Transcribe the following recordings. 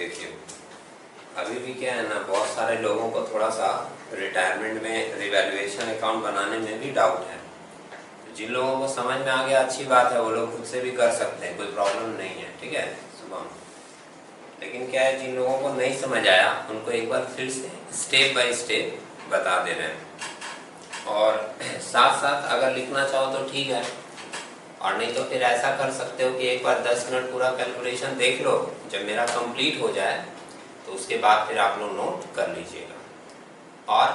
देखिए अभी भी क्या है ना, बहुत सारे लोगों को थोड़ा सा रिटायरमेंट में रिवैल्यूएशन अकाउंट बनाने में भी डाउट है। जिन लोगों को समझ में आ गया अच्छी बात है, वो लोग खुद से भी कर सकते हैं, कोई प्रॉब्लम नहीं है। ठीक है शुभम, लेकिन क्या है जिन लोगों को नहीं समझ आया उनको एक बार फिर से स्टेप बाय स्टेप बता दे रहे हैं। और साथ साथ अगर लिखना चाहो तो ठीक है, और नहीं तो फिर ऐसा कर सकते हो कि एक बार 10 मिनट पूरा कैलकुलेशन देख लो, जब मेरा कंप्लीट हो जाए तो उसके बाद फिर आप लोग नोट कर लीजिएगा और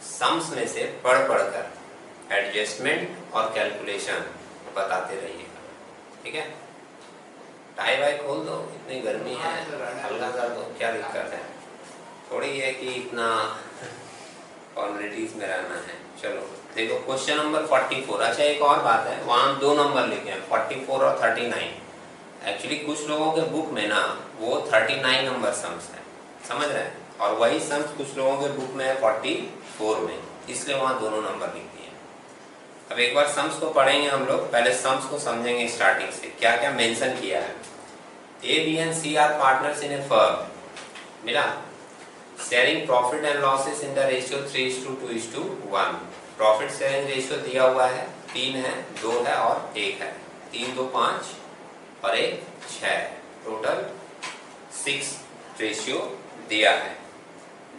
सम्स में से पढ़ कर एडजस्टमेंट और कैलकुलेशन बताते रहिएगा। ठीक है, टाई वाई खोल दो, इतनी गर्मी है, हल्का कर दो, क्या दिक्कत है, थोड़ी है कि इतना फॉर्मेलिटीज में रहना है। चलो देखो क्वेश्चन नंबर 44। अच्छा एक और बात है, वहाँ 2 नंबर लिखे हैं 44 और 39। एक्चुअली कुछ लोगों के बुक में ना वो 39 नंबर सम्स है, समझ रहे हैं, और वही सम्स कुछ लोगों के बुक में है 44 में, इसलिए वहाँ दोनों नंबर लिख दिए। अब एक बार सम्स को पढ़ेंगे हम लोग, पहले सम्स को समझेंगे स्टार्टिंग से, क्या क्या मेंशन किया है। A, B and C are partners in a firm, मिला, sharing profit and losses in the ratio 3:2:1। Profit sharing ratio दिया हुआ है, 3 है, 2 है और 1 है, 3 2 5 और 1 6, टोटल 6 रेशियो दिया है।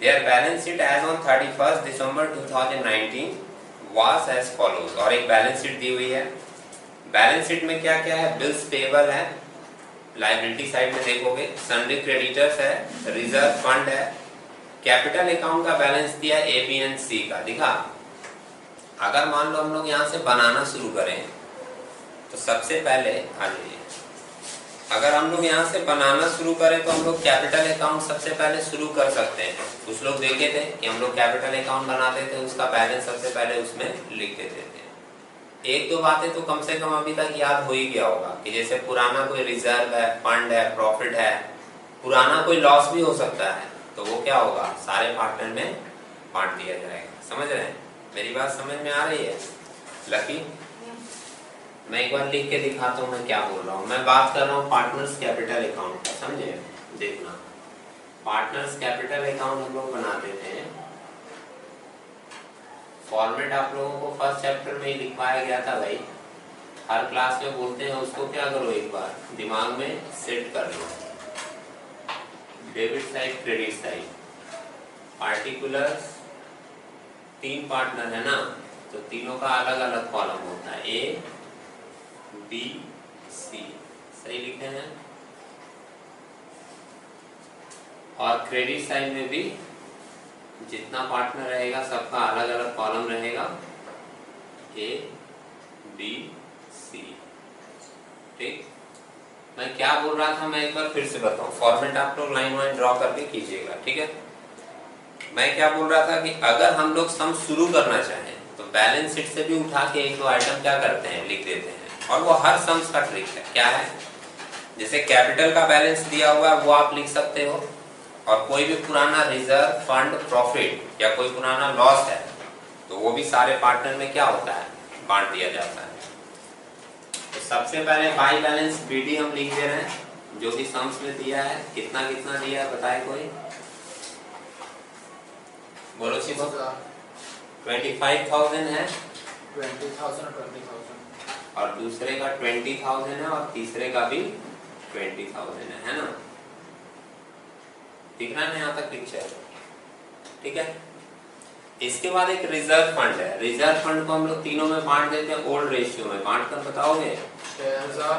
Their balance sheet as on 31st December 2019 was as follows, और एक बैलेंस शीट दी हुई है। बैलेंस शीट में क्या क्या है, बिल्स पेबल है, लायबिलिटी साइड में देखोगे, सन्ड्री क्रेडिटर्स है, रिजर्व फंड है, कैपिटल अकाउंट का बैलेंस दिया ए बी एंड सी का, दिखा। अगर मान लो हम लोग यहाँ से बनाना शुरू करें तो सबसे पहले आ जाइए, अगर हम लोग यहाँ से बनाना शुरू करें तो हम लोग कैपिटल अकाउंट सबसे पहले शुरू कर सकते हैं। कुछ लोग देखे थे कि हम लोग कैपिटल अकाउंट बनाते थे, उसका बैलेंस सबसे पहले उसमें लिख देते थे। एक दो बातें तो कम से कम अभी तक याद हो ही गया होगा कि जैसे पुराना कोई रिजर्व है, फंड है, प्रॉफिट है, पुराना कोई लॉस भी हो सकता है, तो वो क्या होगा, सारे पार्टनर में बांट दिया जाएगा। समझ रहे हैं, मेरी बात समझ में आ रही है लकी? मैं एक बार लिख के दिखाता हूँ मैं क्या बोल रहा हूँ। मैं बात कर रहा हूँ पार्टनर्स कैपिटल अकाउंट का, समझे? देखना, पार्टनर्स कैपिटल अकाउंट हम लोग बनाते थे, फॉर्मेट आप लोगों को फर्स्ट चैप्टर में ही लिखवाया गया था भाई, हर क्लास में बोलते हैं, उसको क्या करो एक बार दिमाग में सेट कर लो। Debit side, credit side, particulars, 3 partner है ना, तो तीनों का अलग अलग कॉलम होता है, ए बी सी, सही लिखे हैं। और क्रेडिट साइड में भी जितना पार्टनर रहेगा सबका अलग अलग कॉलम रहेगा, ए बी सी। ठीक, मैं क्या बोल रहा था, मैं एक बार फिर से बताऊं, फॉर्मेट आप लोग लाइन वाइन ड्रॉ करके कीजिएगा। ठीक है, मैं क्या बोल रहा था कि अगर हम लोग सम शुरू करना चाहें तो बैलेंस शीट से भी उठा के एक दो आइटम क्या करते हैं, लिख देते हैं, और वो हर सम्स का ट्रिक है। क्या है, जैसे कैपिटल का बैलेंस दिया हुआ है वो आप लिख सकते हो, और कोई भी पुराना रिजर्व, फंड, प्रॉफिट या कोई पुराना लॉस है तो वो भी सारे पार्टनर में क्या होता है, बांट दिया जाता है। तो सबसे पहले बाई बैलेंस बीडी हम लिख दे रहे हैं, जो भी सम्स में दिया है, कितना कितना दिया है बताए कोई, बोलो शिवम। 25,000 है, 20,000 और दूसरे का 20,000 है, और तीसरे का भी 20,000 है ना, दिख रहा है ना यहाँ तक पिक्चर? ठीक है, इसके बाद एक रिजर्व फंड है। रिजर्व फंड को हम लोग तीनों में बांट देते हैं, ओल्ड रेशियो में बांट कर बताओगे, 6,000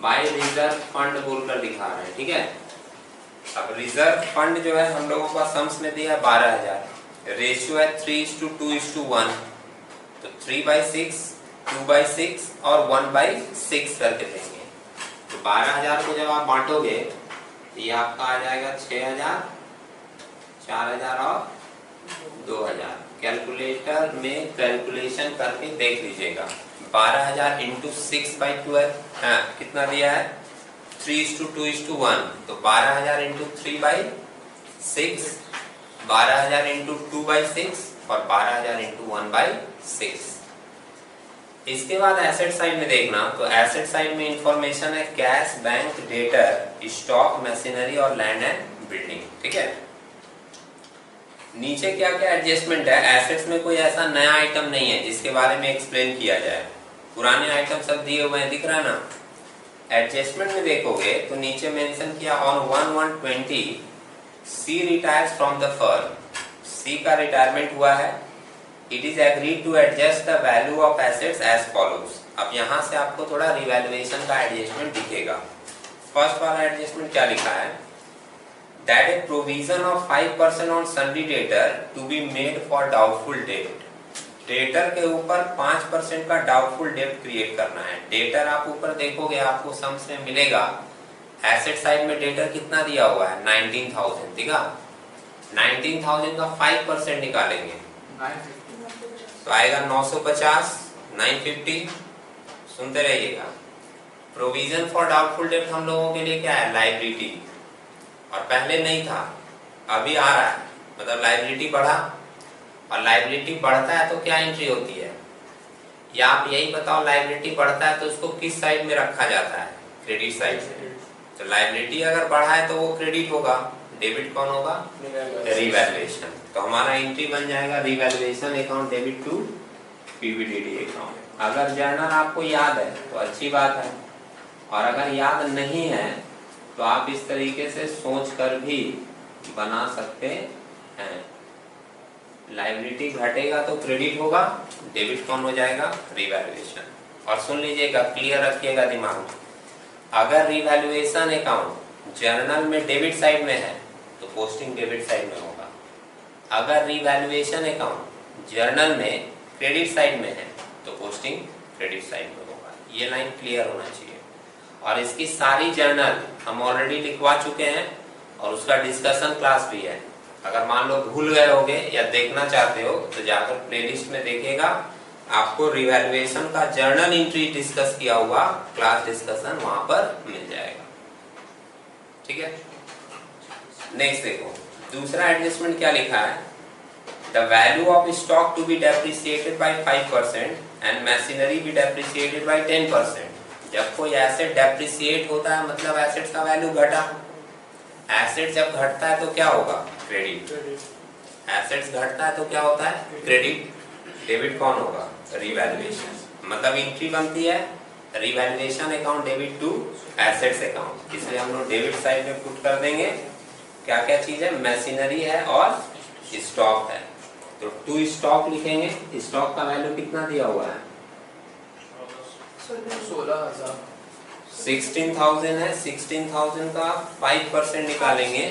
बाय रिजर्व फंड बोलकर दिखा रहे हैं। ठीक है, अब रिजर्व फंड जो है हम लोगों का सम्स में दिया 12,000, रेशियो है 3:2:1, तो 3/6, 2/6 और 1/6 करके देंगे। तो 12,000 को जब आप बांटोगे ये आपका आ जाएगा 6,000, 4,000 और 2,000। कैलकुलेटर में कैलकुलेशन करके देख लीजिएगा, 12,000 इंटू 6/12, हाँ कितना दिया है, 3:2:1, तो 12,000 इंटू 3/6, 12,000 इंटू 2/6 और 12,000 इंटू 1/6। इसके बाद एसेट साइड में देखना, तो एसेट साइड में इंफॉर्मेशन है cash, bank, debtor, stock, machinery और लैंड एंड बिल्डिंग। ठीक है, नीचे क्या क्या एडजस्टमेंट है। एसेट्स में कोई ऐसा नया आइटम नहीं है जिसके बारे में एक्सप्लेन किया जाए, पुराने आइटम सब दिए हुए हैं, दिख रहा है ना। एडजस्टमेंट में देखोगे तो नीचे मेंशन किया on 1/1/20 C retires from the firm. C का रिटायरमेंट हुआ है। It is agreed to adjust the value of assets as follows. अब यहाँ से आपको थोड़ा रिवैल्यूएशन का एडजस्टमेंट दिखेगा। फर्स्ट वाला एडजस्टमेंट क्या लिखा है, that a provision of 5% on sundry debtor to be made for doubtful debt. Debtor के ऊपर 5% का डाउटफुल डेट क्रिएट करना है। डेटर आप ऊपर देखोगे आपको सम्स में मिलेगा, एसेट साइड में डेटर कितना दिया हुआ है 19,000, ठीक है। 19,000 का 5% निकालेंगे तो आएगा 950, 950। सुनते रहिएगा। प्रोविजन फॉर डाउटफुल डेट हम लोगों के लिए क्या है, लायबिलिटी, और पहले नहीं था, अभी आ रहा है, मतलब लायबिलिटी बढ़ा, और लायबिलिटी बढ़ता है तो क्या एंट्री होती है, या आप यही बताओ लायबिलिटी बढ़ता है तो उसको किस साइड में रखा जाता है, क्रेडिट साइड से। तो लायबिलिटी अगर बढ़ा है तो वो क्रेडिट होगा, डेबिट कौन होगा, रिवैल्यूएशन। तो हमारा एंट्री बन जाएगा रिवैल्यूएशन अकाउंट डेबिट टू पीवीडीडी अकाउंट। अगर जर्नल आपको याद है तो अच्छी बात है, और अगर याद नहीं है तो आप इस तरीके से सोच कर भी बना सकते हैं। लायबिलिटी घटेगा तो क्रेडिट होगा, डेबिट कौन हो जाएगा, रिवैल्यूएशन। और सुन लीजिएगा, क्लियर रखिएगा दिमाग में, अगर रिवैल्यूएशन अकाउंट जर्नल में डेबिट साइड में है तो पोस्टिंग डेबिट साइड में होगा। अगर रिवैल्यूएशन अकाउंट जर्नल में क्रेडिट साइड में है तो पोस्टिंग क्रेडिट साइड में होगा। ये लाइन क्लियर होना चाहिए। और इसकी सारी जर्नल हम ऑलरेडी लिखवा चुके हैं और उसका डिस्कशन क्लास भी है। अगर मान लो भूल गए होगे या देखना चाहते हो तो जाकर प्लेलिस्ट में देखिएगा, आपको रिवैल्यूएशन का जर्नल एंट्री डिस्कस किया हुआ क्लास डिस्कशन वहां पर मिल जाएगा। ठीक है, नेक्स्ट देखो, दूसरा एडजस्टमेंट क्या लिखा है, the value of stock to be depreciated by 5% and machinery be depreciated by 10%। जब कोई एसेट डेप्रिसिएट होता है मतलब एसेट्स का वैल्यू घटा। एसेट जब घटता है तो क्या होगा, क्रेडिट। एसेट्स घटता है तो क्या होता है, क्रेडिट। डेबिट कौन होगा, रिवैल्यूएशन। मतलब एंट्री बनती है revaluation account debit to assets account. इसलिए हम लोग डेबिट साइड में पुट कर देंगे क्या क्या चीज है, मशीनरी है और स्टॉक है। तो टू स्टॉक लिखेंगे। स्टॉक का वैल्यू कितना दिया हुआ है, 16,000। 16,000 है। 16,000 का 5% निकालेंगे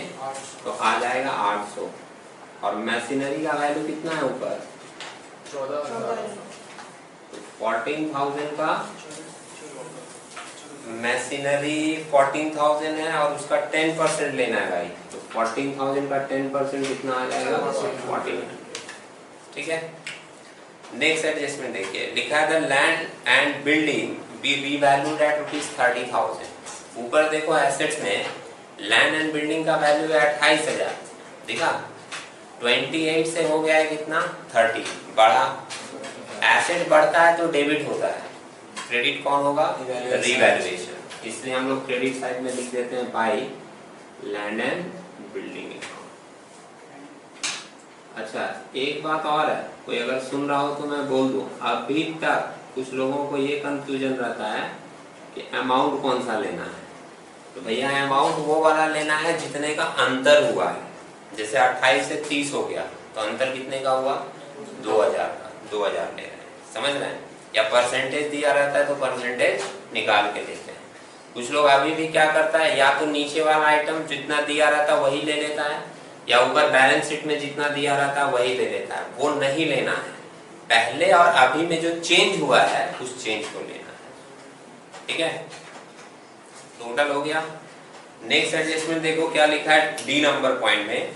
तो आ जाएगा 800। और मशीनरी का वैल्यू कितना है ऊपर, 14,000। 14,000 का मशीनरी 14,000 है और उसका 10% लेना है भाई। तो 14,000 का 10% कितना आ जाएगा, 1400। ठीक है, नेक्स्ट एडजस्टमेंट देखिए, लिखा है the land and building be revalued at ₹30,000। ऊपर देखो एसेट्स में लैंड एंड बिल्डिंग का वैल्यू है 28,000, देखा 28 से हो गया है कितना, 30 बढ़ा। एसेट बढ़ता है तो डेबिट होता है, क्रेडिट कौन होगा, रिवैल्यूएशन। इसलिए हम लोग क्रेडिट साइड में लिख देते हैं by land and building account. अच्छा, एक बात और है, कोई अगर सुन रहा हो तो मैं बोल दूं, अभी तक कुछ लोगों को ये कंफ्यूजन रहता है कि अमाउंट कौन सा लेना है। तो भैया अमाउंट वो वाला लेना है जितने का अंतर हुआ है। जैसे 28 से 30 हो गया तो अंतर कितने का हुआ, 2000 का, 2000 ले रहे हैं, समझ रहे हैं। या परसेंटेज दिया रहता है तो परसेंटेज निकाल के लेते हैं। कुछ लोग अभी भी क्या करता है, या तो नीचे वाला आइटम जितना दिया रहता है वही ले लेता है, या ऊपर बैलेंस शीट में जितना दिया रहता है वही ले लेता है। वो नहीं लेना है, पहले और अभी में जो चेंज हुआ है उस चेंज को लेना है। ठीक है, टोटल हो गया। नेक्स्ट एडजस्टमेंट देखो क्या लिखा है डी नंबर पॉइंट में,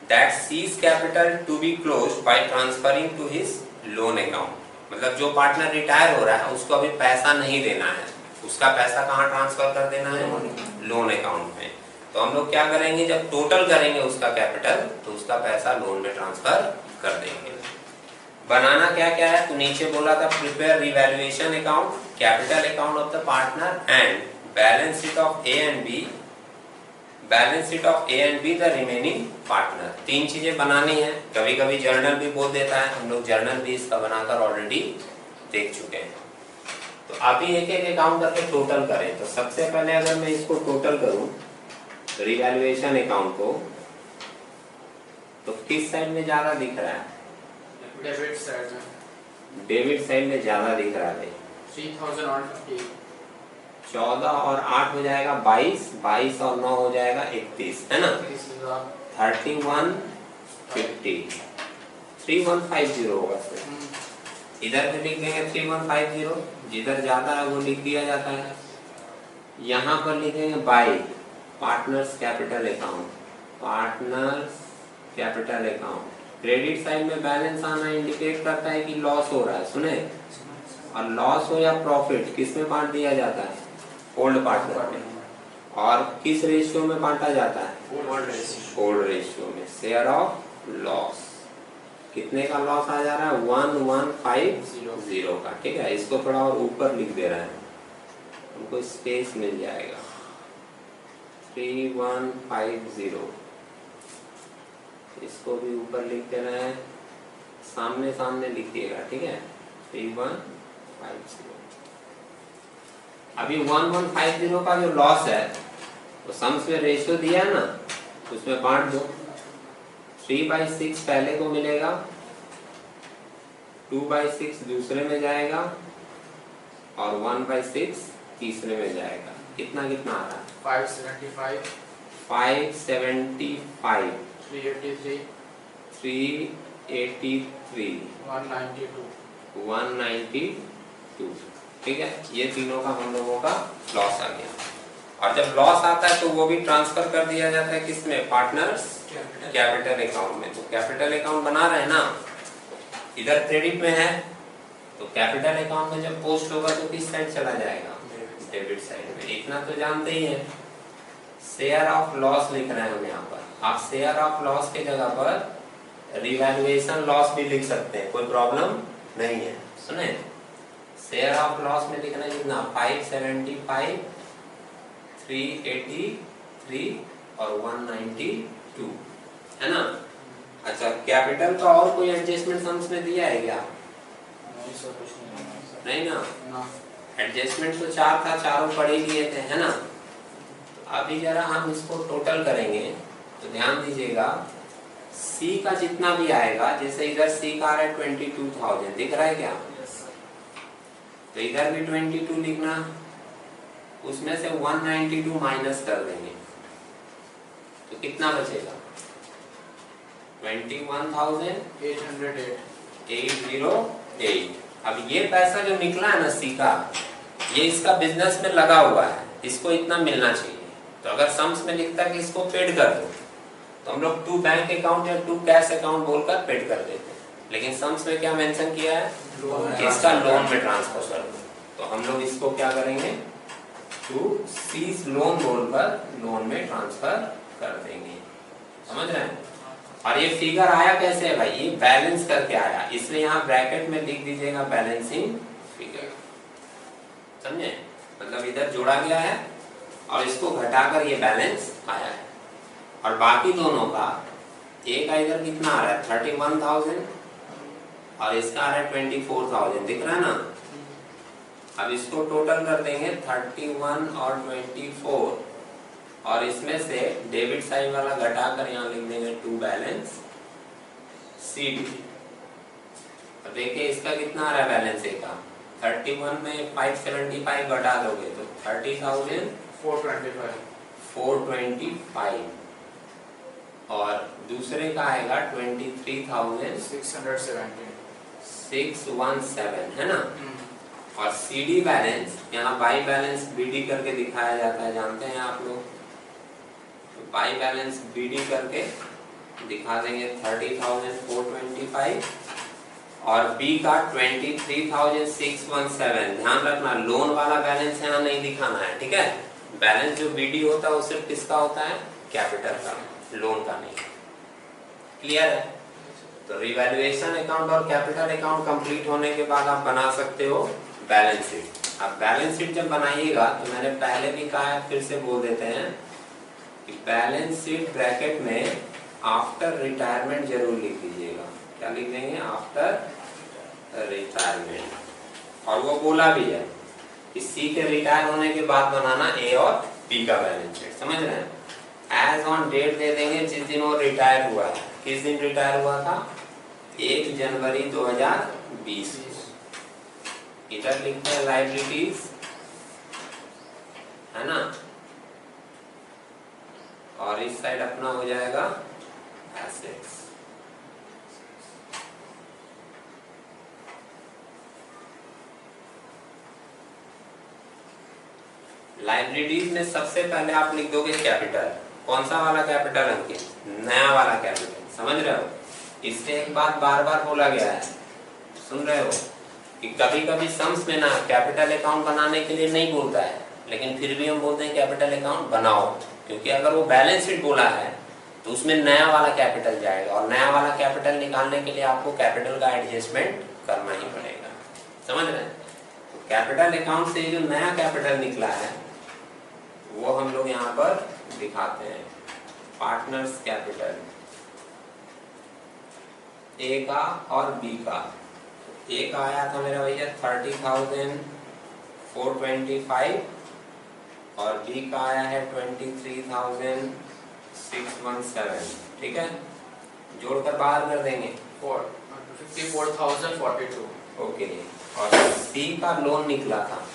that C's capital to be closed by transferring to his loan account. मतलब जो पार्टनर रिटायर हो रहा है उसको अभी पैसा नहीं देना है, उसका पैसा कहाँ ट्रांसफर कर देना है, लोन अकाउंट में। तो हम लोग क्या करेंगे, जब टोटल करेंगे उसका कैपिटल तो उसका पैसा लोन में ट्रांसफर कर देंगे। बनाना क्या क्या है, तो नीचे बोला था prepare revaluation account, capital account of the partner and balance sheet of A and B, balance sheet of A and B the remaining partner. तीन चीजें बनानी है। कभी कभी जर्नल भी बोल देता है, हम लोग जर्नल भी इसका बनाकर ऑलरेडी देख चुके हैं। तो अभी एक एक अकाउंट करके टोटल करें। तो सबसे पहले अगर मैं इसको टोटल करूं रिवैल्यूएशन अकाउंट को, तो किस साइड में ज्यादा दिख रहा है? डेबिट साइड में। डेबिट साइड में ज्यादा दिख रहा है। 3150। 14 और 8 हो जाएगा 22, 22 और 9 हो जाएगा 31, है ना? 3150, 3150 होगा सर। इधर भी लिख देंगे 3150, जिधर ज्यादा है वो लिख दिया जाता है। यहाँ पर लिखेंगे bye partners capital account, partners capital account. Credit side में बैलेंस आना इंडिकेट करता है कि लॉस हो रहा है, सुने? और लॉस हो या प्रॉफिट किस में बांट दिया जाता है? होल्ड पार्टनर में। और किस रेशियो में बांटा जाता है? होल्ड रेशियो में। शेयर ऑफ लॉस, कितने का लॉस आ जा रहा है? 1150 का, ठीक है? इसको थोड़ा और ऊपर लिख दे रहे हैं, हमको स्पेस मिल जाएगा। 3150, इसको भी ऊपर लिख दे रहे हैं, सामने सामने लिखिएगा, ठीक है? 3150। अभी 1150 का जो लॉस है तो सम्स में रेशियो दिया है ना, उसमें बांट दो। 3/6 पहले को मिलेगा, 2/6 दूसरे में जाएगा और 1/6 तीसरे में जाएगा। कितना कितना आ रहा है? 575, 575, 383, 383, 192। 192, ठीक है? ये तीनों का हम लोगों का लॉस आ गया। और जब लॉस आता है तो वो भी ट्रांसफर कर दिया जाता है किसमें? पार्टनर्स कैपिटल अकाउंट में। तो कैपिटल अकाउंट बना रहे हैं ना, इधर क्रेडिट में है तो कैपिटल अकाउंट में जब पोस्ट होगा तो किस साइड चला जाएगा? डेबिट साइड में। इतना तो जानते ही हैं। शेयर ऑफ लॉस लिख रहे हैं हम यहाँ पर। आप शेयर ऑफ लॉस के जगह पर रिवैल्यूएशन लॉस भी लिख सकते हैं, कोई प्रॉब्लम नहीं है। सुने, शेयर ऑफ लॉस में लिखना है कितना? 575, 383 और 192, है ना? अच्छा, कैपिटल का और कोई एडजस्टमेंट सम्स में दिया है क्या? नहीं सर, कुछ नहीं ना? ना। एडजस्टमेंट तो 4 था, चारों पढ़ ही लिए थे, है ना? तो अभी जरा हम इसको टोटल करेंगे तो ध्यान दीजिएगा, सी का जितना भी आएगा, जैसे इधर सी का आ रहा है 22,000, दिख रहा है क्या? तो इधर भी 22 लिखना, उसमें से 192 माइनस कर देंगे तो कितना बचेगा? 21,808। अब ये पैसा जो निकला है ना सी का, ये इसका बिजनेस में लगा हुआ है, इसको इतना मिलना चाहिए। तो अगर सम्स में लिखता है कि इसको पेड कर दो तो हम लोग 2 बैंक अकाउंट या 2 कैश अकाउंट बोलकर पेड कर देते हैं। लेकिन सम्स में क्या मेंशन किया है? इसका लोन में ट्रांसफर कर दो। तो हम लोग इसको क्या करेंगे? टू सीज लोन बोलकर लोन में ट्रांसफर कर देंगे। समझ रहे हैं? और ये फिगर आया कैसे है भाई? ये बैलेंस करके आया, इसलिए यहाँ ब्रैकेट में लिख दीजिएगा बैलेंसिंग फिगर। समझे? मतलब इधर जोड़ा गया है और इसको घटाकर ये बैलेंस आया है। और बाकी दोनों का, एक का इधर कितना आ रहा है? 31,000 और इसका आ रहा है 24,000, दिख रहा है ना? अब इसको टोटल कर देंगे 31 और 24, और इसमें से डेबिट साइड वाला घटाकर यहाँ लिख देंगे टू बैलेंस CD। तो देखिए इसका कितना आ रहा है बैलेंस ए का? 31 में 575 घटा दोगे तो 425, 425, और दूसरे का आएगा 23,617, है ना? और CD बैलेंस यहाँ बाई बैलेंस BD करके दिखाया जाता है, जानते हैं आप लोग? तो बाई बैलेंस BD करके दिखा देंगे 30,425, और B का 23,617। ध्यान रखना, लोन वाला बैलेंस यहाँ नहीं दिखाना है, ठीक है? बैलेंस जो BD होता है वो सिर्फ किसका होता है? कैपिटल का, लोन का नहीं। क्लियर है? तो तो रिवैल्यूएशन अकाउंट और कैपिटल अकाउंट कंप्लीट होने के बाद आप बना सकते हो बैलेंस शीट। अब बैलेंस शीट जब बनाइएगा तो मैंने पहले भी कहा है, फिर से बोल देते हैं कि बैलेंस शीट ब्रैकेट में आफ्टर रिटायरमेंट जरूर लिख दीजिएगा। क्या लिख देंगे? After retirement. और वो बोला भी है कि सी के रिटायर होने के बाद बनाना ए और बी का बैलेंस शीट। समझ रहे हैं? एज ऑन डेट दे देंगे जिस दिन वो रिटायर हुआ है। किस दिन रिटायर हुआ था? 1 जनवरी 2020। इधर लिखते हैं लायबिलिटीज, है ना, और इस साइड अपना हो जाएगा एसेट्स। लायबिलिटीज में सबसे पहले आप लिख दोगे कैपिटल। कौन सा वाला कैपिटल अंकित? नया वाला कैपिटल। समझ रहे हो? इससे एक बात बार बार बोला गया है, सुन रहे हो, कि कभी कभी सम्स में ना कैपिटल अकाउंट बनाने के लिए नहीं बोलता है, लेकिन फिर भी हम बोलते हैं कैपिटल अकाउंट बनाओ, क्योंकि अगर वो बैलेंस शीट बोला है तो उसमें नया वाला कैपिटल जाएगा, और नया वाला कैपिटल निकालने के लिए आपको कैपिटल का एडजस्टमेंट करना ही पड़ेगा। समझ रहे हैं? तो कैपिटल अकाउंट से जो नया कैपिटल निकला है वो हम लोग यहाँ पर दिखाते हैं। पार्टनर्स कैपिटल ए का और बी का। ए का आया था मेरा भैया 30,425 और बी का आया है 23,617। ठीक है, जोड़कर बाहर कर देंगे 54,042। ओके। और सी का लोन निकला था,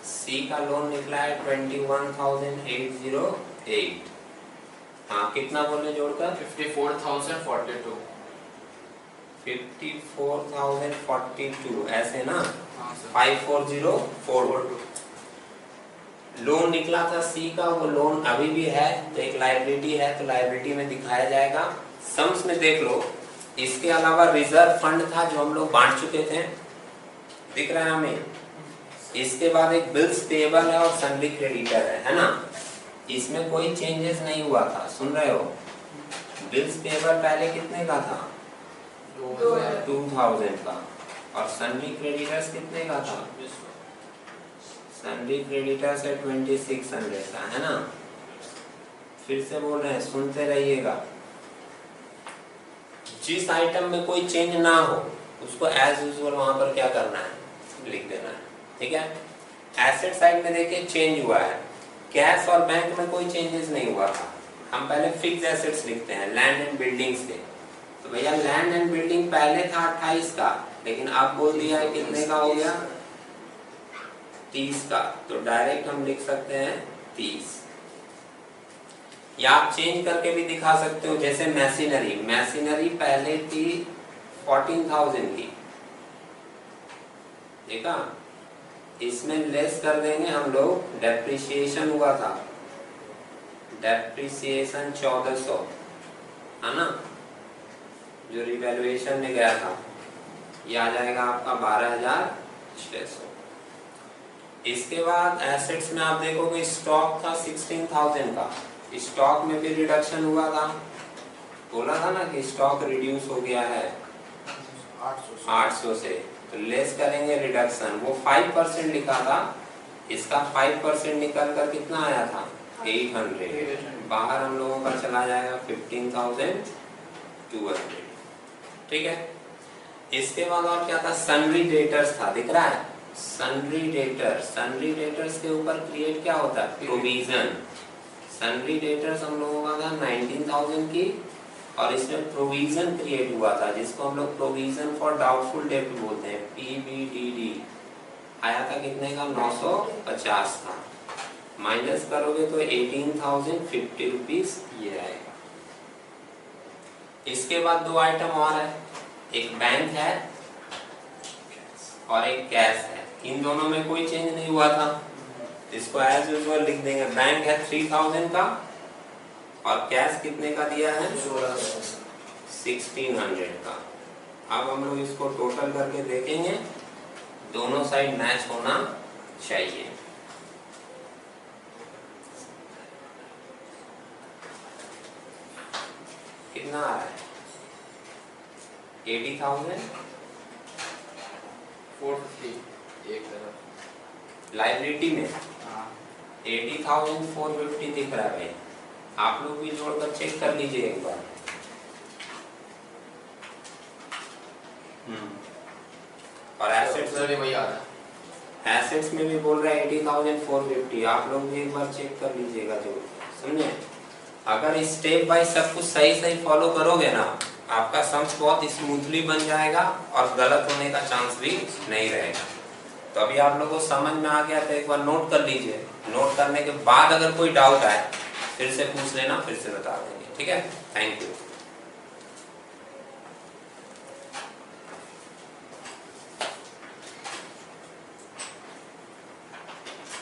सी का लोन निकला है 21,808। हाँ, कितना बोले जोड़कर? 54,042। 54,042 ऐसे ना। हाँ सर। 54,042 लोन निकला था सी का। वो लोन अभी भी है तो एक लायबिलिटी है, तो लायबिलिटी में दिखाया जाएगा। सम्स में देख लो, इसके अलावा रिजर्व फंड था जो हम लोग बांट चुके थे, दिख रहा है हमें। इसके बाद एक बिल्स पेएबल है और सन्ड्री क्रेडिटर है ना। इसमें कोई चेंजेस नहीं हुआ था, सुन रहे हो? बिल्स पेएबल पहले कितने का था? 2000 का। और सन्ड्री क्रेडिटर्स कितने का था? सन्ड्री क्रेडिटर्स है 2600 का, है ना। फिर से बोल रहे हैं, सुनते रहिएगा। जिस आइटम में कोई चेंज ना हो उसको एज यूजुअल वहां पर क्या करना है? लिख देना है। ठीक है। एसेट साइड में देखिए चेंज हुआ है। कैश और बैंक में कोई चेंजेस नहीं हुआ था। हम पहले फिक्स एसेट्स लिखते हैं, लैंड एंड बिल्डिंग्स के। तो भैया लैंड एंड बिल्डिंग पहले था 28 का, लेकिन अब बोल दिया है कितने का हो गया? 30 का। तो डायरेक्ट हम लिख सकते हैं 30। या आप चेंज करके भी दिखा सकते हो, जैसे मैशिनरी। मैशिनरी पहले थी 14,000 की, ठीक है। इसमें लेस कर देंगे हम लोग, डेप्रिसिएशन हुआ था, डेप्रिसिएशन 1400, है ना, जो रिवैल्यूएशन में गया था। ये आ जाएगा आपका 12,600। इसके बाद एसेट्स में आप देखोगे स्टॉक था 16,000 का। स्टॉक में भी रिडक्शन हुआ था, बोला था ना कि स्टॉक रिड्यूस हो गया है 800 से, तो लेस करेंगे रिडक्शन। वो 5% लिखा था, इसका 5% निकल कर कितना आया था? 800। बाहर हम लोगों का चला जाएगा 15,200। ठीक है। इसके बाद और क्या था? सन्ड्री डेटर्स था, दिख रहा है? Sundry debtors. सन्ड्री डेटर्स के ऊपर क्रिएट क्या होता है? प्रोविजन। सन्ड्री डेटर्स हम लोगों का था 19,000 की, और इसमें प्रोविजन क्रिएट हुआ था जिसको हम लोग प्रोविजन फॉर डाउटफुल डेट बोलते हैं, PVDD। आया था कितने का? 950 का। माइनस करोगे तो 18,050 रुपीज ये आएगा। इसके बाद दो आइटम और है, एक बैंक है और एक कैश है। इन दोनों में कोई चेंज नहीं हुआ था, इसको एज यूजुअल लिख देंगे। बैंक है 3000 का और कैश कितने का दिया है? 1600 का। अब हम लोग इसको टोटल करके देखेंगे, दोनों साइड मैच होना चाहिए। कितना आ रहा है? 80,000 450 एक तरफ। लाइबिलिटी में हाँ 80,450 दिख रहा है भाई, आप लोग भी जोड़कर चेक कर लीजिए एक बार। और एसेट्स वही आ रहा है। एसेट्स में भी बोल रहा है 80,450, आप लोग भी एक बार चेक कर लीजिएगा जो, समझे। अगर स्टेप बाय सब कुछ सही सही फॉलो करोगे ना, आपका सम्स बहुत स्मूथली बन जाएगा और गलत होने का चांस भी नहीं रहेगा। तो अभी आप लोगों को समझ में आ गया तो एक बार नोट कर लीजिए, नोट करने के बाद अगर कोई डाउट आए फिर से पूछ लेना, फिर से बता देंगे, ठीक है। Thank you.